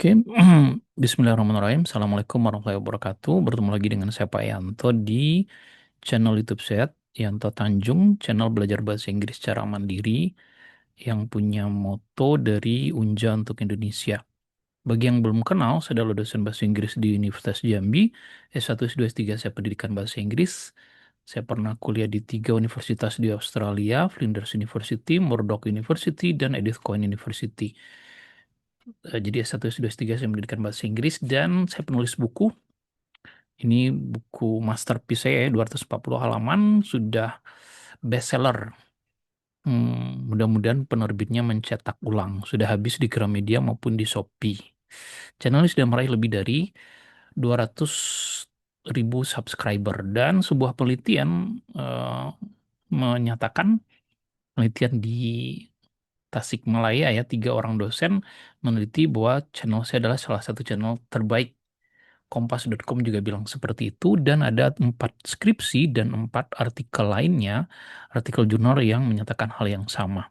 Oke, Bismillahirrahmanirrahim. Assalamualaikum warahmatullahi wabarakatuh. Bertemu lagi dengan saya Pak Yanto di channel YouTube saya, Yanto Tanjung, channel belajar bahasa Inggris secara mandiri yang punya moto dari Unja untuk Indonesia. Bagi yang belum kenal, saya adalah dosen bahasa Inggris di Universitas Jambi, S1, S2, S3 saya pendidikan bahasa Inggris. Saya pernah kuliah di 3 universitas di Australia, Flinders University, Murdoch University, dan Edith Cowan University. Jadi S1, S2, S3 saya pendidikan bahasa Inggris dan saya penulis buku. Ini buku masterpiece saya, 240 halaman, sudah bestseller. Mudah-mudahan penerbitnya mencetak ulang. Sudah habis di Gramedia maupun di Shopee. Channel ini sudah meraih lebih dari 200.000 subscriber. Dan sebuah penelitian menyatakan, penelitian di Tasikmalaya ya, 3 orang dosen meneliti bahwa channel saya adalah salah satu channel terbaik. Kompas.com juga bilang seperti itu, dan ada 4 skripsi dan 4 artikel lainnya, artikel jurnal yang menyatakan hal yang sama.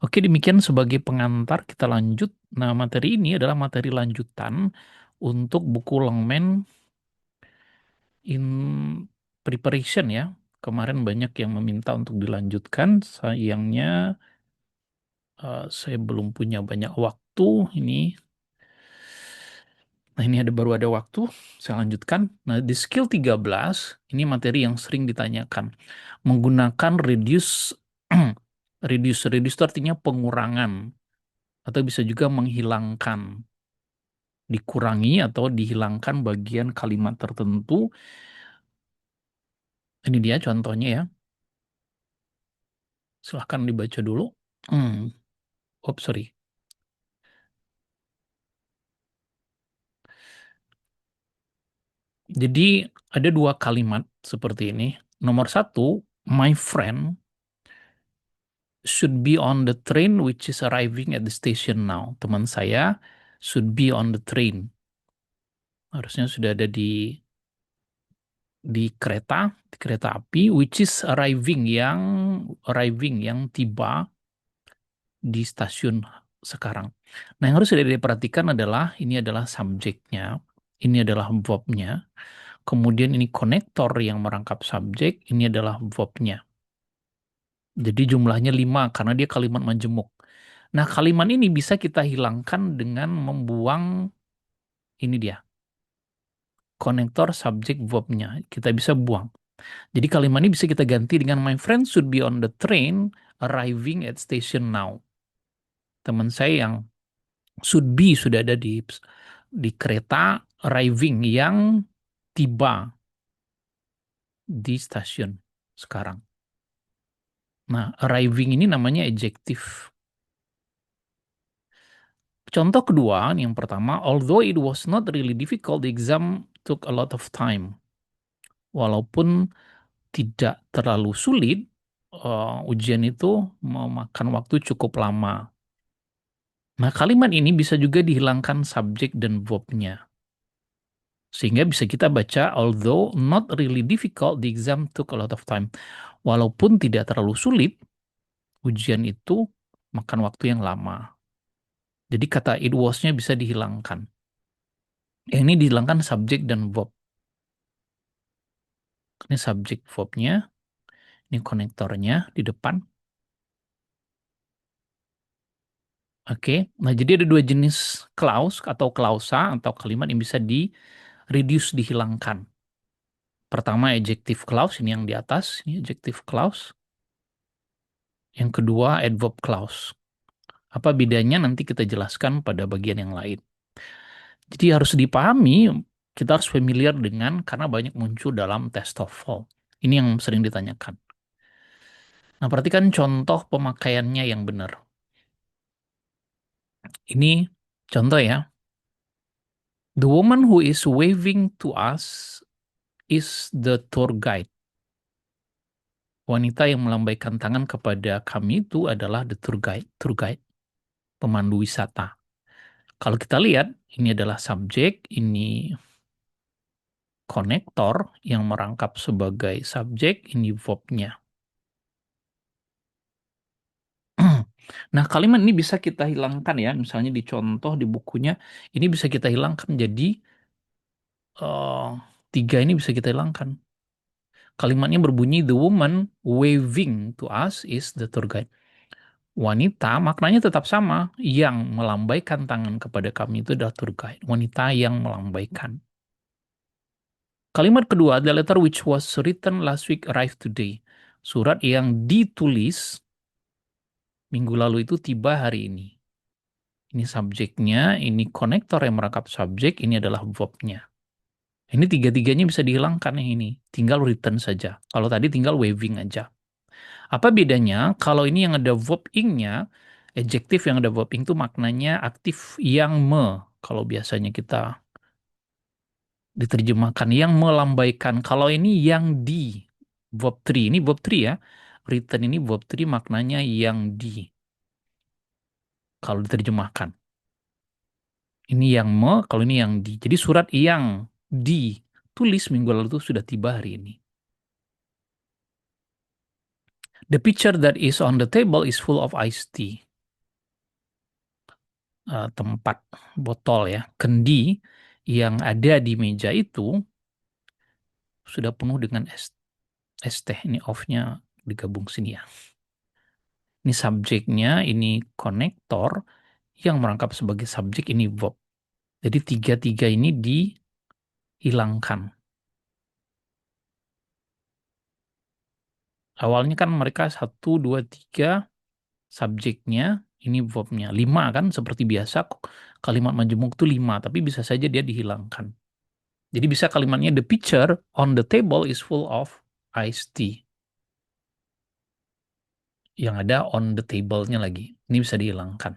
Oke, demikian sebagai pengantar, kita lanjut. Nah, materi ini adalah materi lanjutan untuk buku Longman in Preparation ya. Kemarin banyak yang meminta untuk dilanjutkan, sayangnya saya belum punya banyak waktu ini. Nah, ini baru ada waktu, saya lanjutkan. Nah, di skill 13, ini materi yang sering ditanyakan. Menggunakan reduce, reduce itu artinya pengurangan, atau bisa juga menghilangkan, dikurangi atau dihilangkan bagian kalimat tertentu. Ini dia contohnya ya, silahkan dibaca dulu. Hmm. Oh, sorry. Jadi ada 2 kalimat seperti ini. Nomor 1, my friend should be on the train which is arriving at the station now. Teman saya should be on the train. Harusnya sudah ada di kereta api, which is arriving yang tiba di stasiun sekarang. Nah, yang harus sudah diperhatikan adalah ini adalah subjeknya, ini adalah verbnya, kemudian ini konektor yang merangkap subjek, ini adalah verbnya. Jadi jumlahnya 5 karena dia kalimat majemuk. Nah, kalimat ini bisa kita hilangkan dengan membuang, ini dia, konektor subjek verbnya. Kita bisa buang. Jadi kalimat ini bisa kita ganti dengan my friend should be on the train arriving at station now. Teman saya yang should be sudah ada di kereta, arriving yang tiba di stasiun sekarang. Nah, arriving ini namanya adjektif. Contoh kedua, yang pertama, although it was not really difficult, the exam took a lot of time. Walaupun tidak terlalu sulit, ujian itu memakan waktu cukup lama. Nah, kalimat ini bisa juga dihilangkan subjek dan verbnya. Sehingga bisa kita baca, although not really difficult, the exam took a lot of time. Walaupun tidak terlalu sulit, ujian itu makan waktu yang lama. Jadi kata it was-nya bisa dihilangkan. Yang ini dihilangkan subjek dan verb. Ini subjek verbnya, ini konektornya di depan. Oke, nah jadi ada 2 jenis clause atau klausa atau kalimat yang bisa di-reduce, dihilangkan. Pertama adjective clause, ini yang di atas, ini adjective clause. Yang kedua adverb clause. Apa bedanya nanti kita jelaskan pada bagian yang lain. Jadi harus dipahami, kita harus familiar dengan, karena banyak muncul dalam tes TOEFL. Ini yang sering ditanyakan. Nah, perhatikan contoh pemakaiannya yang benar. Ini contoh ya. The woman who is waving to us is the tour guide. Wanita yang melambaikan tangan kepada kami itu adalah the tour guide, pemandu wisata. Kalau kita lihat, ini adalah subjek, ini konektor yang merangkap sebagai subjek, ini verbnya. Nah, kalimat ini bisa kita hilangkan ya. Misalnya di contoh di bukunya, ini bisa kita hilangkan jadi eh, tiga ini bisa kita hilangkan. Kalimatnya berbunyi, the woman waving to us is the tour guide. Wanita maknanya tetap sama. Yang melambaikan tangan kepada kami itu adalah tour guide. Wanita yang melambaikan. Kalimat kedua, the letter which was written last week arrived today. Surat yang ditulis minggu lalu itu tiba hari ini. Ini subjeknya, ini konektor yang merangkap subjek, ini adalah verb-nya. Ini tiga-tiganya bisa dihilangkan yang ini. Tinggal written saja. Kalau tadi tinggal waving aja. Apa bedanya? Kalau ini yang ada verb ing-nya, adjektif yang ada verb ing itu maknanya aktif yang kalau biasanya kita diterjemahkan yang melambaikan. Kalau ini yang di, verb 3. Ini verb 3 ya. Written ini verb 3 maknanya yang di. Kalau diterjemahkan. Ini yang kalau ini yang di. Jadi surat yang ditulis minggu lalu itu sudah tiba hari ini. The pitcher that is on the table is full of iced tea. Tempat botol ya, kendi yang ada di meja itu sudah penuh dengan es teh. Ini off-nya digabung sini ya. Ini subjeknya, ini konektor yang merangkap sebagai subjek, ini verb. Jadi tiga-tiga ini dihilangkan. Awalnya kan mereka satu, dua, tiga, subjeknya, ini verbnya. Lima kan, seperti biasa kalimat majemuk itu lima, tapi bisa saja dia dihilangkan. Jadi bisa kalimatnya the pitcher on the table is full of iced tea. Yang ada on the table-nya lagi. Ini bisa dihilangkan.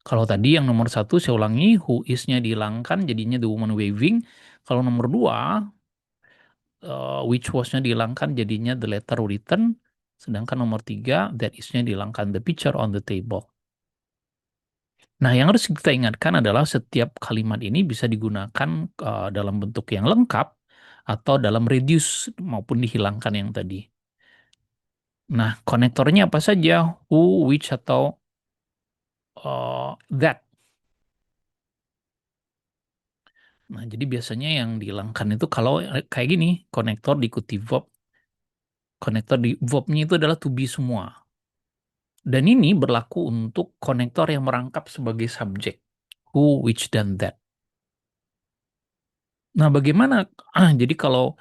Kalau tadi yang nomor satu saya ulangi, who is-nya dihilangkan, jadinya the woman waving. Kalau nomor dua, which was-nya dihilangkan, jadinya the letter written. Sedangkan nomor tiga, that is-nya dihilangkan, the picture on the table. Nah, yang harus kita ingatkan adalah setiap kalimat ini bisa digunakan dalam bentuk yang lengkap atau dalam reduce maupun dihilangkan yang tadi. Nah, konektornya apa saja? Who, which, atau that. Nah, jadi biasanya yang dihilangkan itu kalau kayak gini, konektor diikuti verb. Konektor di verb-nya itu adalah to be semua. Dan ini berlaku untuk konektor yang merangkap sebagai subjek. Who, which, dan that. Nah, bagaimana? Jadi kalau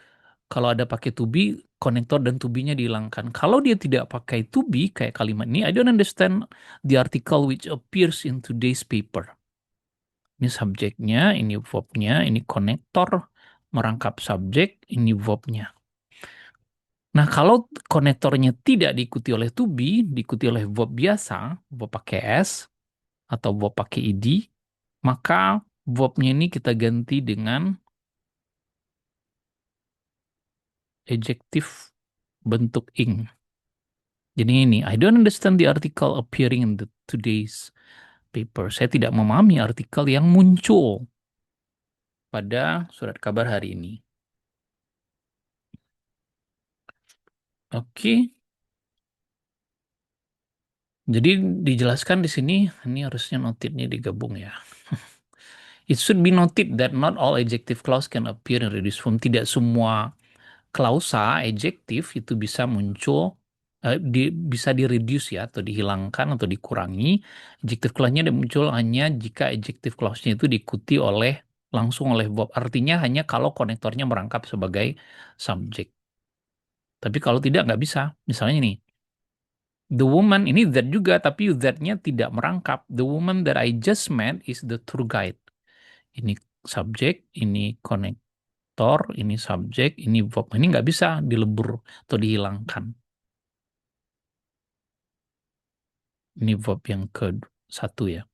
ada pakai to be, konektor dan to be-nya dihilangkan. Kalau dia tidak pakai to be, kayak kalimat ini, I don't understand the article which appears in today's paper. Ini subjeknya, ini verb-nya, ini konektor, merangkap subjek, ini verb-nya. Nah, kalau konektornya tidak diikuti oleh to be, diikuti oleh verb biasa, verb pakai s, atau verb pakai id, maka verb-nya ini kita ganti dengan adjektif bentuk ing. Jadi ini, I don't understand the article appearing in today's paper. Saya tidak memahami artikel yang muncul pada surat kabar hari ini. Oke. Jadi dijelaskan di sini, ini harusnya notitnya digabung ya. It should be noted that not all adjective clause can appear in reduced form. Tidak semua klausa adjektif itu bisa muncul, bisa di-reduce ya, atau dihilangkan atau dikurangi. Adjective clause-nya muncul hanya jika adjective clause-nya itu diikuti langsung oleh verb. Artinya hanya kalau konektornya merangkap sebagai subjek. Tapi kalau tidak, nggak bisa. Misalnya nih, the woman, ini that juga, tapi that-nya tidak merangkap. The woman that I just met is the tour guide. Ini subjek, ini konektor, ini subjek, ini verb. Ini nggak bisa dilebur atau dihilangkan. Ini verb yang ke satu ya.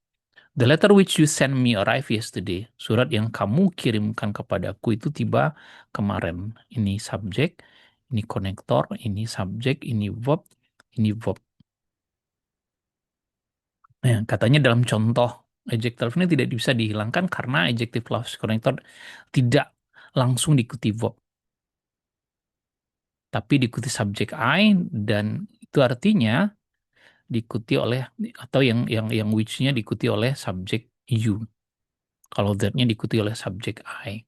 The letter which you sent me arrived yesterday. Surat yang kamu kirimkan kepadaku itu tiba kemarin. Ini subjek, ini konektor, ini subjek, ini verb, ini verb. Nah, katanya dalam contoh adjective ini tidak bisa dihilangkan karena adjective clause connector tidak langsung diikuti verb, tapi diikuti subjek I, dan itu artinya diikuti oleh atau yang which-nya diikuti oleh subjek you. Kalau that-nya diikuti oleh subjek I.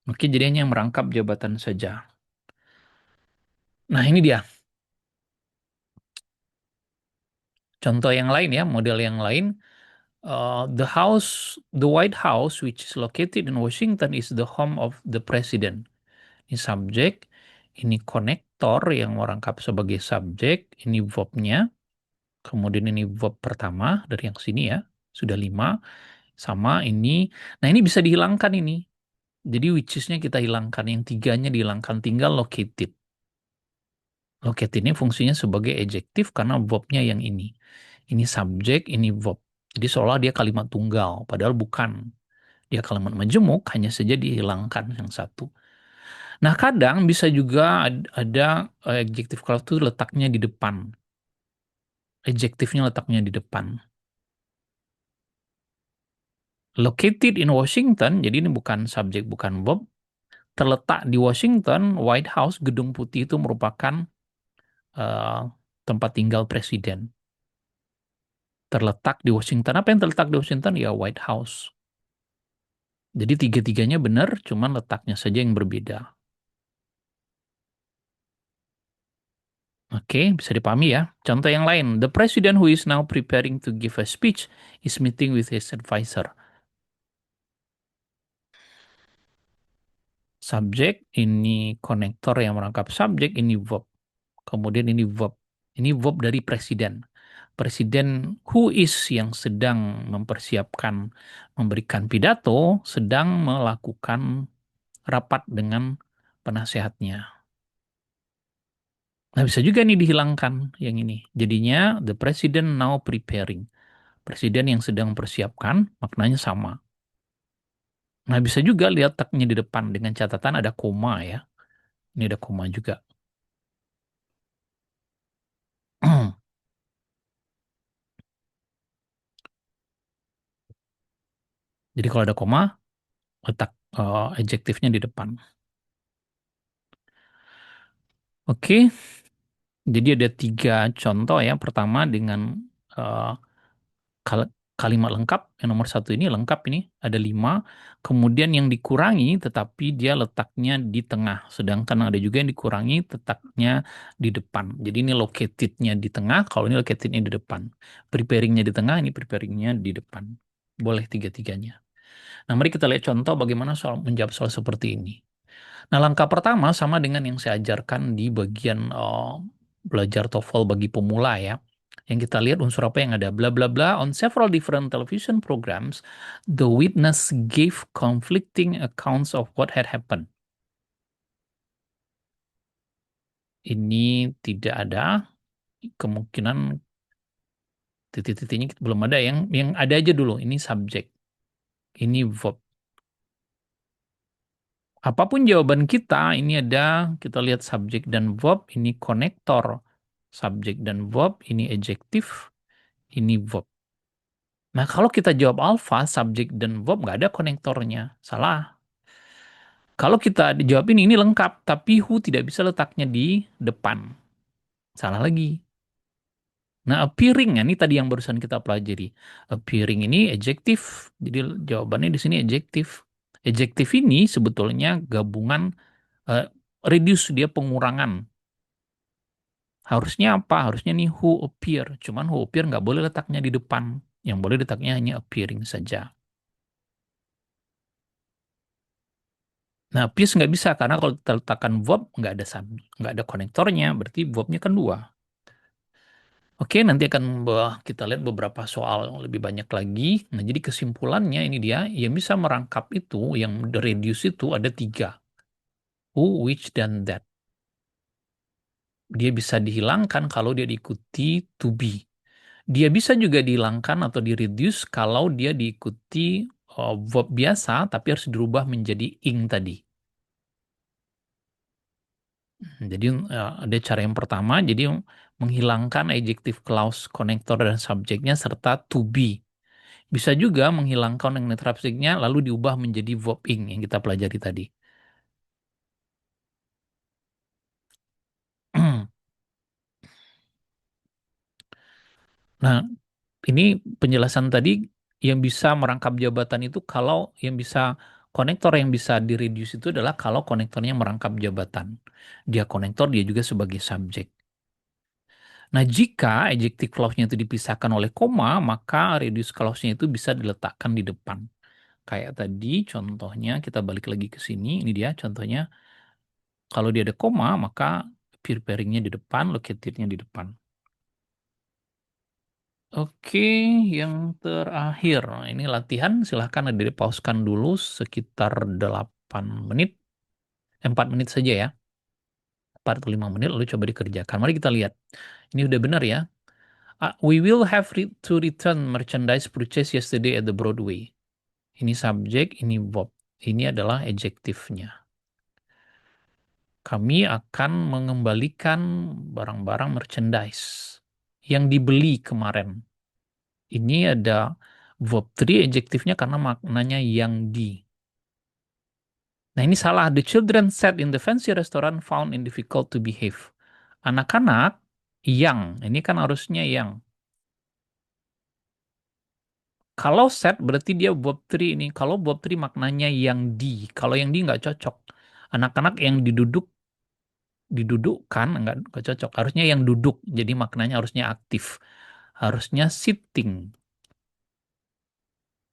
Oke, jadi hanya yang merangkap jabatan saja. Nah, ini dia. Contoh yang lain ya, model yang lain. The White House, which is located in Washington, is the home of the president. Ini subjek, ini konektor yang merangkap sebagai subjek, ini verb-nya, kemudian ini verb pertama dari yang sini ya, sudah 5, sama ini. Nah, ini bisa dihilangkan ini. Jadi which is-nya kita hilangkan, yang tiganya dihilangkan, tinggal located. Located ini fungsinya sebagai adjektif karena verb-nya yang ini. Ini subjek, ini verb. Jadi seolah dia kalimat tunggal, padahal bukan. Dia kalimat majemuk, hanya saja dihilangkan yang satu. Nah, kadang bisa juga ada adjektif kalau itu letaknya di depan. Adjektifnya letaknya di depan. Located in Washington, jadi ini bukan subjek, bukan verb. Terletak di Washington, White House, Gedung Putih itu merupakan eh, tempat tinggal presiden. Terletak di Washington. Apa yang terletak di Washington? Ya, White House. Jadi tiga-tiganya benar, cuman letaknya saja yang berbeda. Oke, bisa dipahami ya. Contoh yang lain, the president who is now preparing to give a speech is meeting with his advisor. Subjek, ini konektor yang merangkap subjek, ini verb. Kemudian ini verb. Ini verb dari presiden. Presiden who is yang sedang mempersiapkan memberikan pidato, sedang melakukan rapat dengan penasehatnya. Nah, bisa juga nih dihilangkan yang ini. Jadinya the president now preparing. Presiden yang sedang mempersiapkan, maknanya sama. Nah, bisa juga lihat taknya di depan dengan catatan ada koma ya. Ini ada koma juga. Jadi kalau ada koma, letak adjektifnya di depan. Oke, jadi ada 3 contoh ya. Pertama dengan eh, kalimat lengkap, yang nomor 1 ini lengkap ini, ada 5. Kemudian yang dikurangi tetapi dia letaknya di tengah. Sedangkan ada juga yang dikurangi letaknya di depan. Jadi ini locatednya di tengah, kalau ini locatednya di depan. Preparingnya di tengah, ini preparingnya di depan. Boleh tiga-tiganya. Nah, mari kita lihat contoh bagaimana soal menjawab soal seperti ini. Nah, langkah pertama sama dengan yang saya ajarkan di bagian belajar TOEFL bagi pemula ya. Yang kita lihat unsur apa yang ada. Bla bla bla. On several different television programs, the witness gave conflicting accounts of what had happened. Ini tidak ada kemungkinan titik-titiknya belum ada, yang ada aja dulu. Ini subjek, ini verb. Apapun jawaban kita, ini ada, kita lihat subjek dan verb, ini konektor. Subjek dan verb, ini adjektif, ini verb. Nah, kalau kita jawab alfa, subjek dan verb nggak ada konektornya. Salah. Kalau kita jawab ini lengkap, tapi who tidak bisa letaknya di depan. Salah lagi. Nah, appearing, ini tadi yang barusan kita pelajari. Appearing ini adjektif. Jadi jawabannya di sini adjektif. Adjektif ini sebetulnya gabungan, eh, reduce, dia pengurangan. Harusnya apa? Harusnya nih who appear. Cuman who appear nggak boleh letaknya di depan. Yang boleh letaknya hanya appearing saja. Nah, appears nggak bisa karena kalau kita letakkan verb nggak ada nggak ada konektornya. Berarti verbnya kan 2. Oke, nanti akan kita lihat beberapa soal yang lebih banyak lagi. Nah, jadi kesimpulannya ini dia, yang bisa merangkap itu, yang reduce itu ada 3. Who, which, dan that. Dia bisa dihilangkan kalau dia diikuti to be. Dia bisa juga dihilangkan atau di-reduce kalau dia diikuti verb biasa, tapi harus dirubah menjadi ing tadi. Jadi ada cara yang pertama, jadi menghilangkan adjective clause, connector, dan subjeknya serta to be. Bisa juga menghilangkan yang netral subjeknya lalu diubah menjadi verb ing yang kita pelajari tadi. Nah, ini penjelasan tadi yang bisa merangkap jabatan itu kalau yang bisa konektor yang bisa direduce itu adalah kalau konektornya merangkap jabatan. Dia konektor, dia juga sebagai subjek. Nah, jika adjective clause-nya itu dipisahkan oleh koma, maka reduce clause-nya itu bisa diletakkan di depan. Kayak tadi contohnya, kita balik lagi ke sini, ini dia contohnya, kalau dia ada koma, maka preparing-nya di depan, located-nya di depan. Oke, yang terakhir. Nah, ini latihan, silahkan dipauskan dulu sekitar 8 menit, 4 menit saja ya. 4 atau 5 menit, lalu coba dikerjakan. Mari kita lihat. Ini udah benar ya. We will have to return merchandise purchased yesterday at the Broadway. Ini subjek, ini verb. Ini adalah adjektifnya. Kami akan mengembalikan barang-barang merchandise yang dibeli kemarin. Ini ada verb 3 adjektifnya karena maknanya yang di. Nah ini salah. The children sat in the fancy restaurant found it difficult to behave. Anak-anak yang, ini kan harusnya yang. Kalau set berarti dia verb 3 ini. Kalau verb 3 maknanya yang di. Kalau yang di nggak cocok. Anak-anak yang didudukkan nggak cocok. Harusnya yang duduk. Jadi maknanya harusnya aktif. Harusnya sitting.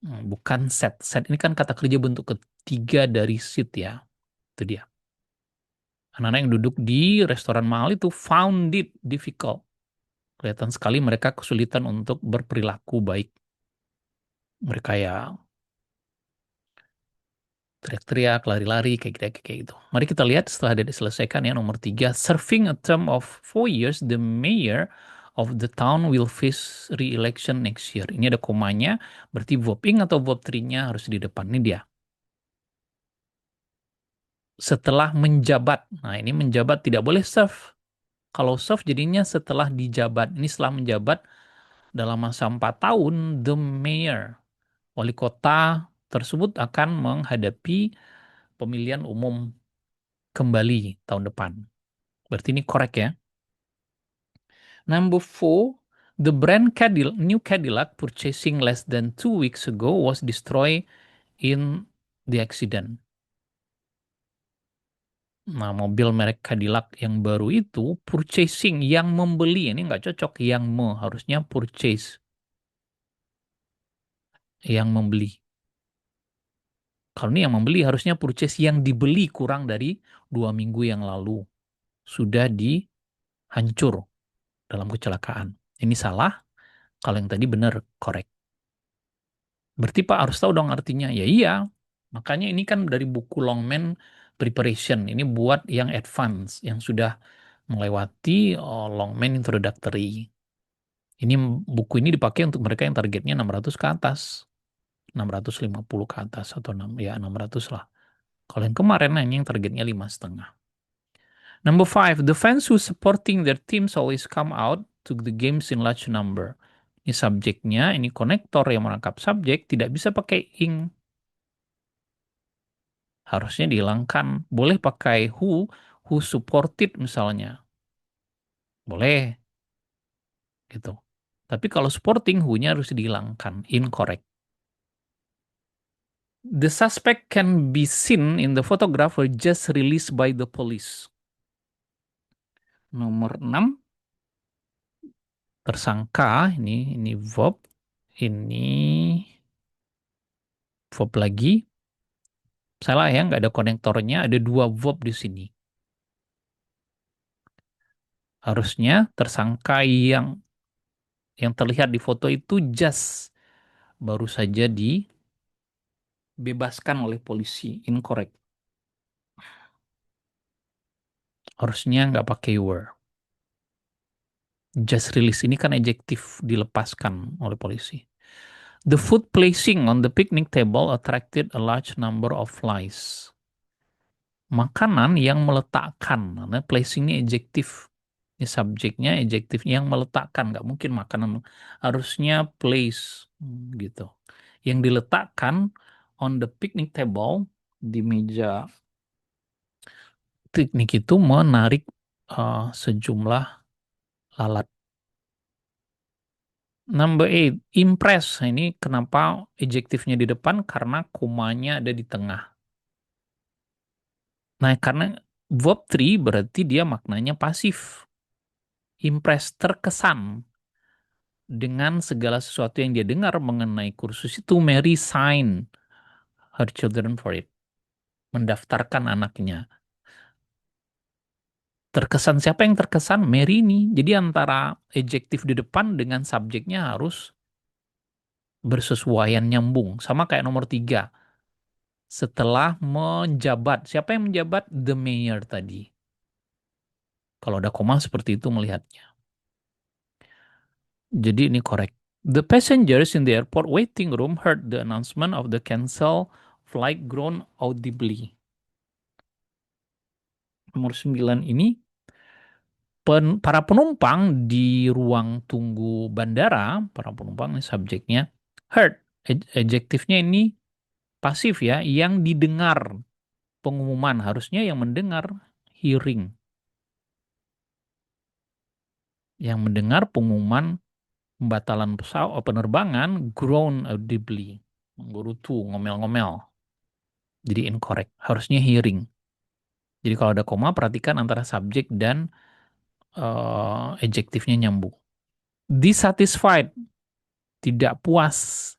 Bukan set. Set ini kan kata kerja bentuk ketiga dari sit ya. Itu dia. Anak-anak yang duduk di restoran mahal itu found it difficult. Kelihatan sekali mereka kesulitan untuk berperilaku baik. Mereka ya teriak-teriak, lari-lari, kayak gitu. Mari kita lihat setelah diselesaikan ya nomor 3. Serving a term of 4 years, the mayor of the town will face re-election next year. Ini ada komanya, berarti verb ing atau verb 3-nya harus di depan. Ini dia. Setelah menjabat. Nah ini menjabat tidak boleh serve. Kalau serve jadinya setelah dijabat. Ini setelah menjabat dalam masa 4 tahun, the mayor, wali kota tersebut akan menghadapi pemilihan umum kembali tahun depan. Berarti ini correct ya. Number 4, the brand new Cadillac purchasing less than 2 weeks ago was destroyed in the accident. Nah, mobil merek Cadillac yang baru itu purchasing, yang membeli, ini nggak cocok, harusnya purchase, yang membeli. Kalau ini yang membeli harusnya purchase, yang dibeli kurang dari 2 minggu yang lalu. Sudah dihancur dalam kecelakaan. Ini salah, kalau yang tadi benar, correct. Berarti Pak harus tahu dong artinya. Ya iya, makanya ini kan dari buku Longman Preparation. Ini buat yang advance, yang sudah melewati Longman Introductory. Ini buku ini dipakai untuk mereka yang targetnya 600 ke atas. 650 ke atas atau 600 lah. Kalau yang kemarin nah, ini yang targetnya 5,5. Number 5, the fans who supporting their teams always come out to the games in large number. Ini subjeknya, ini konektor yang merangkap subjek, tidak bisa pakai ing. Harusnya dihilangkan. Boleh pakai who supported misalnya. Boleh, gitu. Tapi kalau supporting, who-nya harus dihilangkan. Incorrect. The suspect can be seen in the photographer just released by the police. Nomor 6, tersangka, ini verb, ini verb lagi. Salah ya, nggak ada konektornya, ada 2 verb di sini. Harusnya tersangka yang terlihat di foto itu just baru saja dibebaskan oleh polisi. Incorrect. Harusnya nggak pakai were. Just release ini kan adjektif, dilepaskan oleh polisi. The food placing on the picnic table attracted a large number of flies. Makanan yang meletakkan, nah, placing ini adjektif. Ini subjeknya, adjektifnya yang meletakkan. Nggak mungkin makanan. Harusnya place, gitu. Yang diletakkan on the picnic table, di meja piknik itu menarik sejumlah lalat. Number eight, impress. Nah, ini kenapa adjektifnya di depan? Karena komanya ada di tengah. Nah, karena verb 3 berarti dia maknanya pasif. Impress, terkesan dengan segala sesuatu yang dia dengar mengenai kursus itu. Mary sign her children for it. Mendaftarkan anaknya. Terkesan, siapa yang terkesan? Mary ini. Jadi antara adjektif di depan dengan subjeknya harus bersesuaian, nyambung. Sama kayak nomor 3. Setelah menjabat. Siapa yang menjabat? The mayor tadi. Kalau ada koma seperti itu melihatnya. Jadi ini correct. The passengers in the airport waiting room heard the announcement of the cancel flight groan audibly. Nomor 9 ini, para penumpang di ruang tunggu bandara, para penumpang ini subjeknya, heard, adjektifnya ini pasif ya, yang didengar pengumuman, harusnya yang mendengar, hearing, yang mendengar pengumuman pembatalan pesawat penerbangan, groan audibly, menggerutu, ngomel-ngomel. Jadi incorrect, harusnya hearing. Jadi kalau ada koma, perhatikan antara subjek dan adjektifnya nyambung. Dissatisfied, tidak puas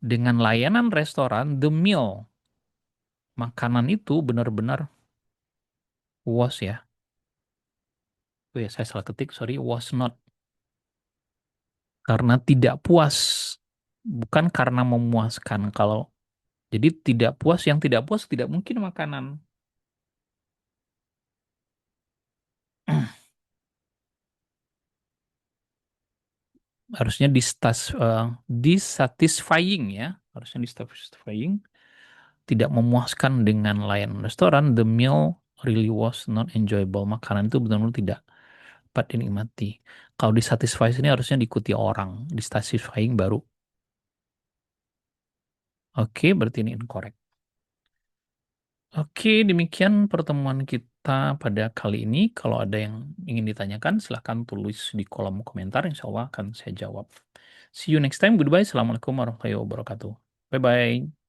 dengan layanan restoran, the meal, makanan itu benar-benar was ya. Oh ya, saya salah ketik, sorry, was not. Karena tidak puas, bukan karena memuaskan. Kalau jadi tidak puas, yang tidak puas tidak mungkin makanan. Harusnya dissatisfying ya, harusnya dissatisfying, tidak memuaskan dengan layanan restoran. The meal really was not enjoyable. Makanan itu benar-benar tidak dapat dinikmati. Kalau dissatisfy ini harusnya diikuti orang, dissatisfying baru. Oke, berarti ini incorrect. Oke, demikian pertemuan kita pada kali ini. Kalau ada yang ingin ditanyakan, silahkan tulis di kolom komentar. Insya Allah akan saya jawab. See you next time. Goodbye. Assalamualaikum warahmatullahi wabarakatuh. Bye-bye.